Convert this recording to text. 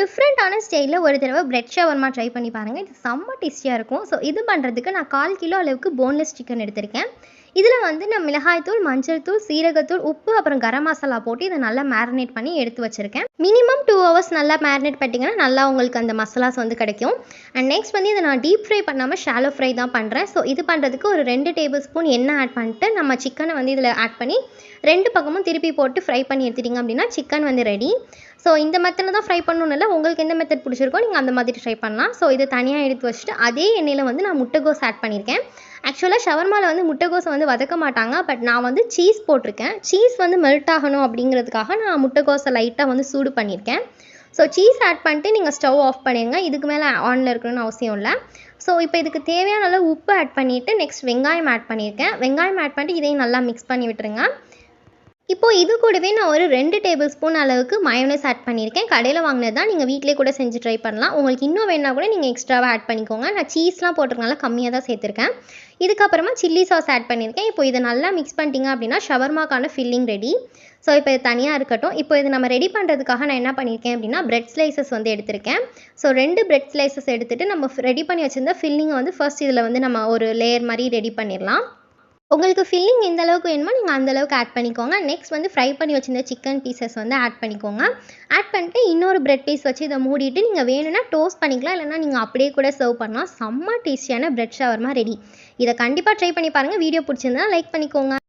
டிஃப்ரெண்ட்டான ஸ்டைலில் ஒரு தடவை பிரெட் ஷவர்மா ட்ரை பண்ணி பாருங்கள். இது செம்ம டேஸ்டியாக இருக்கும். ஸோ இது பண்ணுறதுக்கு நான் 1/4 கிலோ அளவுக்கு போன்லெஸ் சிக்கன் எடுத்திருக்கேன். இதில் வந்து நான் மிளகாய்த்தூள், மஞ்சள் தூள், சீரகத்தூள், உப்பு, அப்புறம் கரம் மசாலா போட்டு இதை நல்லா மேரினேட் பண்ணி எடுத்து வச்சுருக்கேன். மினிமம் 2 ஹவர்ஸ் நல்லா மேரினேட் பண்ணிட்டீங்கன்னா நல்லா உங்களுக்கு அந்த மசாலாஸ் வந்து கிடைக்கும். அண்ட் நெக்ஸ்ட் வந்து இதை நான் டீப் ஃப்ரை பண்ணாமல் ஷாலோ ஃப்ரை தான் பண்ணுறேன். ஸோ இது பண்ணுறதுக்கு ஒரு 2 டேபிள் ஸ்பூன் எண்ணெய் ஆட் பண்ணிட்டு நம்ம சிக்கனை வந்து இதில் ஆட் பண்ணி 2 பக்கமும் திருப்பி போட்டு ஃப்ரை பண்ணி எடுத்துட்டிங்க அப்படின்னா சிக்கன் வந்து ரெடி. ஸோ இந்த மெத்தடில் தான் ஃப்ரை பண்ணணும்னு இல்லை, உங்களுக்கு எந்த மெத்தட் பிடிச்சிருக்கோ நீங்கள் அந்த மாதிரி ட்ரை பண்ணலாம். ஸோ இதை தனியாக எடுத்து வச்சுட்டு அதே எண்ணெயில் வந்து நான் முட்டைகோஸ் ஆட் பண்ணியிருக்கேன். ஆக்சுவலாக ஷவர்மாவில் வந்து முட்டைகோஸை வந்து வதக்க மாட்டாங்க, பட் நான் வந்து சீஸ் போட்டிருக்கேன். சீஸ் வந்து மெல்ட் ஆகணும் அப்படிங்கிறதுக்காக நான் முட்டைகோஸை லைட்டாக வந்து சூடு பண்ணியிருக்கேன். ஸோ சீஸ் ஆட் பண்ணிட்டு நீங்கள் ஸ்டவ் ஆஃப் பண்ணிடுங்க. இதுக்கு மேலே ஆனில் இருக்கணும்னு அவசியம் இல்லை. ஸோ இப்போ இதுக்கு தேவையான அளவு உப்பு ஆட் பண்ணிவிட்டு நெக்ஸ்ட் வெங்காயம் ஆட் பண்ணியிருக்கேன். வெங்காயம் ஆட் பண்ணிட்டு இதையும் நல்லா மிக்ஸ் பண்ணி விட்டுருங்க. இப்போது இது கூடவே நான் ஒரு 2 டேபிள் ஸ்பூன் அளவுக்கு மயோனைஸ் ஆட் பண்ணியிருக்கேன். கடையில் வாங்கினது தான், நீங்கள் வீட்டிலே கூட செஞ்சு ட்ரை பண்ணலாம். உங்களுக்கு இன்னும் வேணால் கூட நீங்கள் எக்ஸ்ட்ராவாக ஆட் பண்ணிக்கோங்க. நான் சீஸ்லாம் போட்டிருக்கனால கம்மியாக தான் சேர்த்துருக்கேன். இதுக்கப்புறமா சில்லி சாஸ் ஆட் பண்ணியிருக்கேன். இப்போ இதை நல்லா மிக்ஸ் பண்ணிட்டீங்க அப்படின்னா ஷவர்மாக்கான ஃபில்லிங் ரெடி. ஸோ இப்போ இது தனியாக இருக்கட்டும். இப்போ இது நம்ம ரெடி பண்ணுறதுக்காக நான் என்ன பண்ணியிருக்கேன் அப்படின்னா பிரெட் ஸ்லைசஸ் வந்து எடுத்திருக்கேன். ஸோ 2 பிரெட் ஸ்லைசஸ் எடுத்துகிட்டு நம்ம ரெடி பண்ணி வச்சுருந்த ஃபில்லிங்கை வந்து ஃபர்ஸ்ட் இதில் வந்து நம்ம ஒரு லேயர் மாதிரி ரெடி பண்ணிடலாம். உங்களுக்கு ஃபில்லிங் எந்த அளவுக்கு வேணுமோ நீங்கள் அந்தளவுக்கு ஆட் பண்ணிக்கோங்க. நெக்ஸ்ட் வந்து ஃப்ரை பண்ணி வச்சுருந்த சிக்கன் பீசஸ் வந்து ஆட் பண்ணிக்கோங்க. ஆட் பண்ணிட்டு இன்னொரு பிரெட் பீஸ் வச்சு இதை மூடிட்டு நீங்கள் வேணும்னா டோஸ்ட் பண்ணிக்கலாம், இல்லைனா நீங்கள் அப்படியே கூட சர்வ் பண்ணலாம். செம்ம டேஸ்டியான பிரெட் ஷவர்மா ரெடி. இதை கண்டிப்பாக ட்ரை பண்ணி பாருங்கள். வீடியோ பிடிச்சிருந்தா லைக் பண்ணிக்கோங்க.